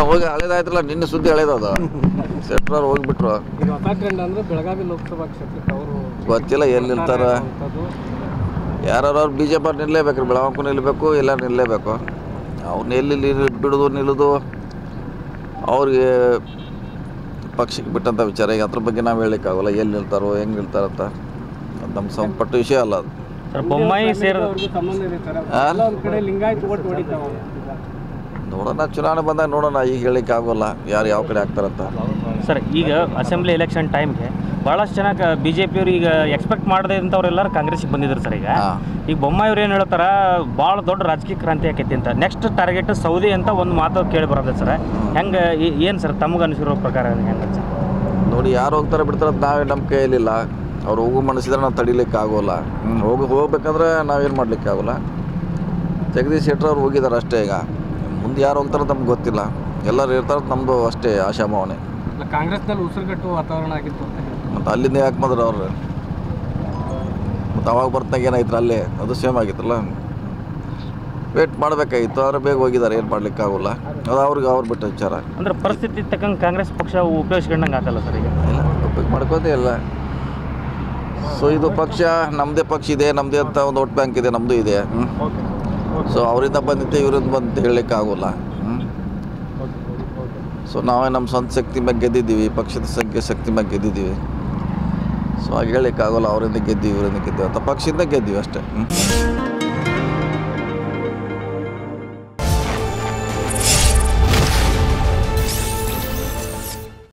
ಹೋಗಿ ಹಳೇದಾಯ್ತಲ್ಲ, ನಿನ್ನೆ ಸುದ್ದಿ ಹಳೇದದ. ಶೆಟ್ಟರ್ ಹೋಗ್ಬಿಟ್ರು. ಈಗ ಹೊಸ ಟ್ರೆಂಡ್ ಅಂದ್ರೆ ಬೆಳಗಾವಿ ಲೋಕಸಭಾ ಕ್ಷೇತ್ರಕ್ಕೆ ಅವರು ಗೊತ್ತಿಲ್ಲ ಎಲ್ಲಿ ನಿಲ್ತಾರ. ಯಾರು BJP ಅವ್ರು ನಿಲ್ಲಲೇಬೇಕು, ಬೆಳಗಾವಿಗೂ ನಿಲ್ಲಬೇಕು, ಎಲ್ಲ ನಿಲ್ಲಲೇಬೇಕು. ಅವ್ರನ್ನ ಎಲ್ಲಿ ಬಿಡೋದು ನಿಲ್ಲೋದು ಅವ್ರಿಗೆ ಪಕ್ಷಕ್ಕೆ ಬಿಟ್ಟಂಥ ವಿಚಾರ. ಈಗ ಅದ್ರ ಬಗ್ಗೆ ನಾವು ಹೇಳಲಿಕ್ಕಾಗಲ್ಲ, ಎಲ್ಲಿ ನಿಲ್ತಾರೋ ಹೆಂಗೆ ನಿಲ್ತಾರಂತ. ಅದು ನಮ್ಗೆ ಸಂಬಂಧಪಟ್ಟ ವಿಷಯ ಅಲ್ಲ ಅದು. ಬೊಮ್ಮಾಯಿ ಸಂಬಂಧ ಇದೆ ಸರ್, ಒಂದು ಕಡೆ ಲಿಂಗಾಯತ್ ಓಟ್ ಹೊಡಿತಾವ. ನೋಡೋಣ, ಚುನಾವಣೆ ಬಂದಾಗ ನೋಡೋಣ. ಈಗ ಹೇಳಲಿಕ್ಕೆ ಆಗೋಲ್ಲ ಯಾರು ಯಾವ ಕಡೆ ಆಗ್ತಾರಂತ. ಸರ್, ಈಗ ಅಸೆಂಬ್ಲಿ ಎಲೆಕ್ಷನ್ ಟೈಮ್ಗೆ ಭಾಳಷ್ಟು ಜನ BJP ಅವ್ರು ಈಗ ಎಕ್ಸ್ಪೆಕ್ಟ್ ಮಾಡದೆ ಅಂತವ್ರೆಲ್ಲರೂ ಕಾಂಗ್ರೆಸ್ಗೆ ಬಂದಿದ್ರು ಸರ್. ಈಗ ಬೊಮ್ಮಾಯಿ ಅವ್ರು ಏನು ಹೇಳ್ತಾರೆ, ಭಾಳ ದೊಡ್ಡ ರಾಜಕೀಯ ಕ್ರಾಂತಿ ಆಕೈತಿ ಅಂತ. ನೆಕ್ಸ್ಟ್ ಟಾರ್ಗೆಟ್ ಸೌದಿ ಅಂತ ಒಂದು ಮಾತು ಕೇಳಿ ಬರೋದು ಸರ್. ಹೆಂಗೆ ಏನು ಸರ್ ತಮ್ಗೆ ಅನಿಸಿರೋ ಪ್ರಕಾರ ಹೆಂಗೆ ಸರ್? ನೋಡಿ, ಯಾರು ಹೋಗ್ತಾರೆ ಬಿಡ್ತಾರೆ ಅಂತ ನಾವೇ ನಮ್ಮ ಕೈಯಲ್ಲಿಲ್ಲ. ಅವ್ರು ಹೋಗೋ ಮನಸ್ಸಿದ್ರೆ ನಾವು ತಡಿಲಿಕ್ಕೆ ಆಗೋಲ್ಲ. ಹೋಗ್ಬೇಕಂದ್ರೆ ನಾವೇನು ಮಾಡಲಿಕ್ಕೆ ಆಗೋಲ್ಲ. ಜಗದೀಶ್ ಶೆಟ್ಟರ್ ಅವ್ರು ಹೋಗಿದ್ದಾರೆ ಅಷ್ಟೇ. ಈಗ ಮುಂದೆ ಯಾರು ಹೋಗ್ತಾರೋ ನಮ್ಗೆ ಗೊತ್ತಿಲ್ಲ. ಎಲ್ಲರೂ ಇರ್ತಾರೆ, ನಮ್ಮದು ಅಷ್ಟೇ ಆಶಾಭಾವನೆ. ಕಾಂಗ್ರೆಸ್ನಲ್ಲಿ ಉಸಿರುಗಟ್ಟು ವಾತಾವರಣ ಆಗಿತ್ತು ಮತ್ತು ಅಲ್ಲಿಂದ ಯಾಕೆ ಬಂದ್ರೆ ಅವ್ರು ಮತ್ತು ಅವಾಗ ಬರ್ತಾಗ ಏನಾಯ್ತು ಅಲ್ಲೇ ಅದು ಸೇಮ್ ಆಗಿತ್ತಲ್ಲ. ವೇಟ್ ಮಾಡಬೇಕಾಗಿತ್ತು, ಆದರೆ ಬೇಗ ಹೋಗಿದ್ದಾರೆ. ಏನು ಮಾಡ್ಲಿಕ್ಕೆ ಆಗೋಲ್ಲ, ಅದು ಅವ್ರು ಬಿಟ್ಟ ವಿಚಾರ. ಅಂದ್ರೆ ಪರಿಸ್ಥಿತಿ ತಕ್ಕಂಗೆ ಕಾಂಗ್ರೆಸ್ ಪಕ್ಷ ಉಪಯೋಗಿಸ್ಕೊಂಡಂಗೆ ಆಗಲ್ಲ ಸರ್. ಈಗ ಇಲ್ಲ, ಉಪಯೋಗ ಮಾಡ್ಕೋದೇ ಇಲ್ಲ. ಸೊ ಇದು ಪಕ್ಷ ನಮ್ಮದೇ ಪಕ್ಷ ಇದೆ, ನಮ್ಮದೇ ಅಂತ ಒಂದು ವೋಟ್ ಬ್ಯಾಂಕ್ ಇದೆ, ನಮ್ಮದು ಇದೆ. ಸೊ ಅವರಿಂದ ಬಂದಿದ್ದೆ ಇವರಿಂದ ಬಂದು ಹೇಳಲಿಕ್ಕೆ ಆಗೋಲ್ಲ. ಸೊ ನಾವೇ ನಮ್ಮ ಸ್ವಂತ ಶಕ್ತಿ ಮ್ಯಾಗ ಗೆದ್ದಿದ್ದೀವಿ, ಪಕ್ಷದ ಶಕ್ತಿ ಮ್ಯಾಗ ಗೆದ್ದಿದ್ದೀವಿ. ಸೊ ಹಾಗೆ ಹೇಳಲಿಕ್ಕೆ ಆಗೋಲ್ಲ ಅವರಿಂದ ಗೆದ್ದೀವಿ ಇವರಿಂದ ಗೆದ್ದೀವಿ ಅಂತ. ಪಕ್ಷದಿಂದ ಗೆದ್ದೀವಿ ಅಷ್ಟೇ.